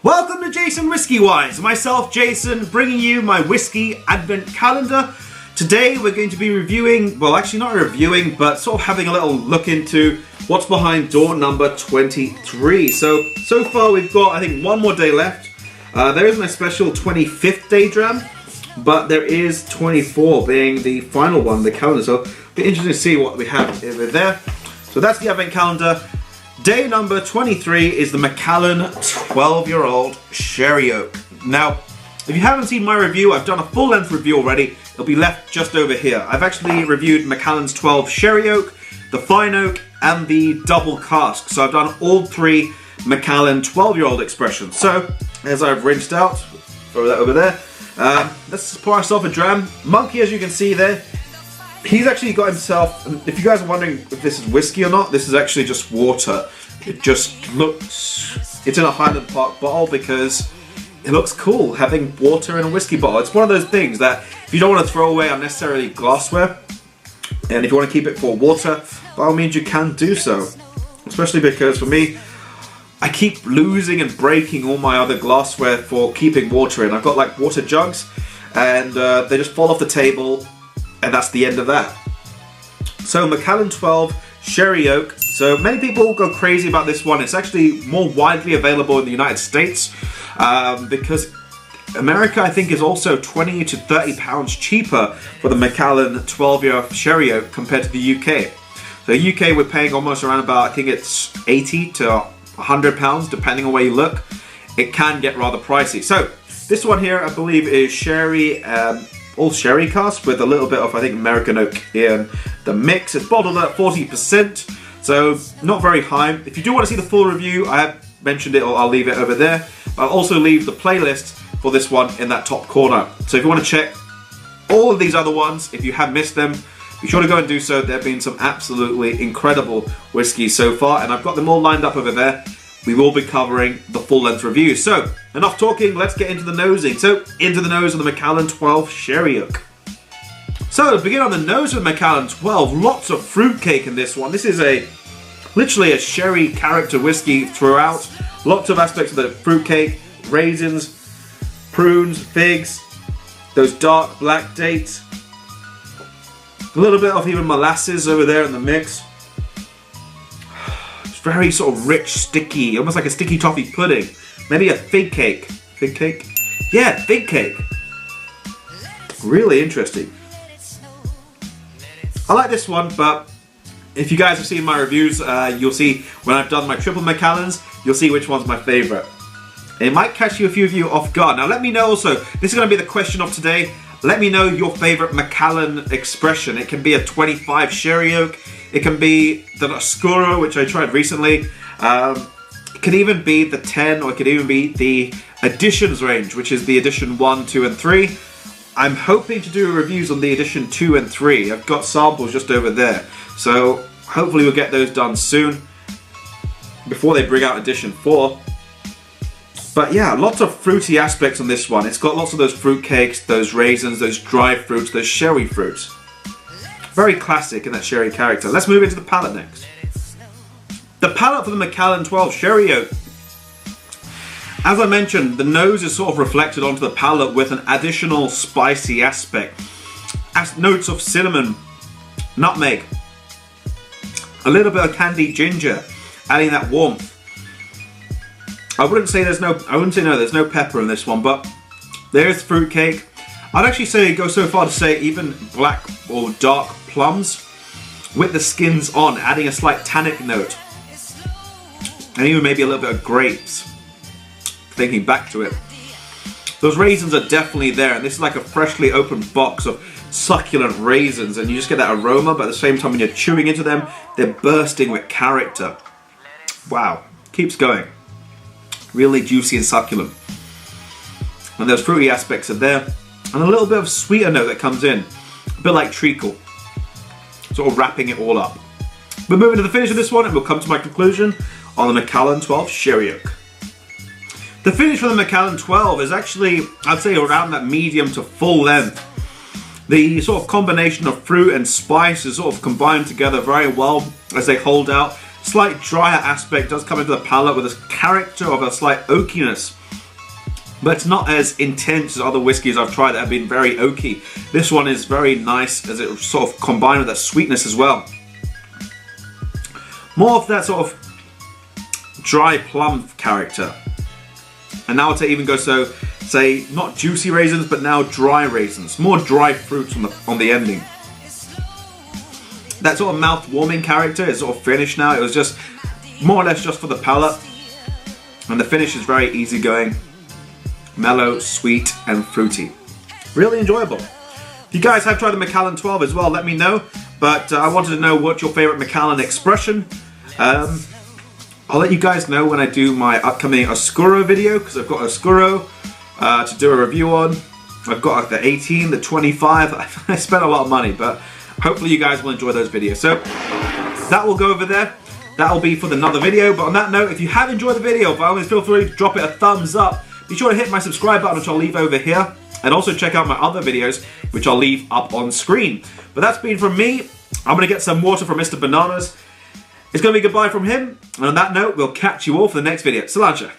Welcome to JasonWhiskyWise, myself Jason, bringing you my Whisky Advent Calendar. Today we're going to be reviewing, well actually not reviewing, but sort of having a little look into what's behind door number 23. So far we've got, I think, one more day left. There isn't a special 25th day dram, but there is 24 being the final one, the calendar. So it'll be interesting to see what we have over there. So that's the Advent Calendar. Day number 23 is the Macallan 12-year-old Sherry Oak. Now, if you haven't seen my review, I've done a full-length review already. It'll be left just over here. I've actually reviewed Macallan's 12 Sherry Oak, the Fine Oak, and the Double Cask. So I've done all three Macallan 12-year-old expressions. So, as I've rinsed out, throw that over there. Let's pour ourselves a dram. Monkey, as you can see there, he's actually got himself, if you guys are wondering if this is whiskey or not, this is actually just water. It just looks, it's in a Highland Park bottle because it looks cool having water in a whiskey bottle. It's one of those things that if you don't want to throw away unnecessarily glassware, and if you want to keep it for water, by all means you can do so. Especially because for me, I keep losing and breaking all my other glassware for keeping water in. I've got like water jugs and they just fall off the table. And that's the end of that. So Macallan 12 Sherry Oak. So many people go crazy about this one. It's actually more widely available in the United States because America, I think, is also 20 to 30 pounds cheaper for the Macallan 12-year Sherry Oak compared to the UK. So UK, we're paying almost around about, I think it's 80 to 100 pounds, depending on where you look. It can get rather pricey. So this one here, I believe, is sherry. All sherry cask with a little bit of, I think, American oak in the mix. It's bottled at 40%, so not very high. If you do want to see the full review, I have mentioned it, or I'll leave it over there. I'll also leave the playlist for this one in that top corner. So if you want to check all of these other ones, if you have missed them, be sure to go and do so. There have been some absolutely incredible whiskeys so far, and I've got them all lined up over there. We will be covering the full-length review. So, enough talking, let's get into the nosing. So, into the nose of the Macallan 12 Sherry Oak. So, to begin on the nose of the Macallan 12, lots of fruitcake in this one. This is literally a sherry character whiskey throughout. Lots of aspects of the fruitcake, raisins, prunes, figs, those dark black dates. A little bit of even molasses over there in the mix. Very sort of rich, sticky, almost like a sticky toffee pudding. Maybe a fig cake. Fig cake? Yeah, fig cake. Really interesting. I like this one, but if you guys have seen my reviews, you'll see when I've done my triple Macallans, you'll see which one's my favourite. It might catch a few of you off guard. Now let me know also, this is going to be the question of today. Let me know your favourite Macallan expression. It can be a 25 Sherry Oak. It can be the Oscuro, which I tried recently. It can even be the 10, or it could even be the Editions range, which is the Edition 1, 2, and 3. I'm hoping to do reviews on the Edition 2 and 3. I've got samples just over there. So hopefully we'll get those done soon, before they bring out Edition 4. But yeah, lots of fruity aspects on this one. It's got lots of those fruit cakes, those raisins, those dried fruits, those sherry fruits. Very classic in that sherry character. Let's move into the palate next. The palate for the Macallan 12 Sherry Oak. As I mentioned, the nose is sort of reflected onto the palate with an additional spicy aspect. Notes of cinnamon, nutmeg, a little bit of candied ginger, adding that warmth. I wouldn't say there's no pepper in this one, but there is fruitcake. I'd actually say go so far to say even black or dark plums with the skins on, adding a slight tannic note. And even maybe a little bit of grapes. Thinking back to it. Those raisins are definitely there, and this is like a freshly opened box of succulent raisins, and you just get that aroma, but at the same time when you're chewing into them, they're bursting with character. Wow, keeps going. Really juicy and succulent. And those fruity aspects are there. And a little bit of sweeter note that comes in. A bit like treacle. Sort of wrapping it all up. We're moving to the finish of this one, and we'll come to my conclusion on the Macallan 12 Sherry Oak. The finish for the Macallan 12 is actually, I'd say, around that medium to full length. The sort of combination of fruit and spice is sort of combined together very well as they hold out. Slight drier aspect does come into the palate with a character of a slight oakiness but it's not as intense as other whiskies I've tried that have been very oaky. This one is very nice as it sort of combined with that sweetness as well. More of that sort of dry plum character. And now to even go so, say, not juicy raisins, but now dry raisins. More dry fruits on the ending. That sort of mouth-warming character is sort of finished now. It was just more or less just for the palate. And the finish is very easygoing, mellow, sweet, and fruity. Really enjoyable. If you guys have tried the Macallan 12 as well, let me know. But I wanted to know what's your favorite Macallan expression. I'll let you guys know when I do my upcoming Oscuro video, because I've got Oscuro to do a review on. I've got like the 18, the 25. I spent a lot of money, but hopefully you guys will enjoy those videos. So that will go over there. That will be for another video. But on that note, if you have enjoyed the video, by all means feel free to drop it a thumbs up. Be sure to hit my subscribe button, which I'll leave over here. And also check out my other videos, which I'll leave up on screen. But that's been from me. I'm going to get some water from Mr. Bananas. It's going to be goodbye from him. And on that note, we'll catch you all for the next video. Cilantro.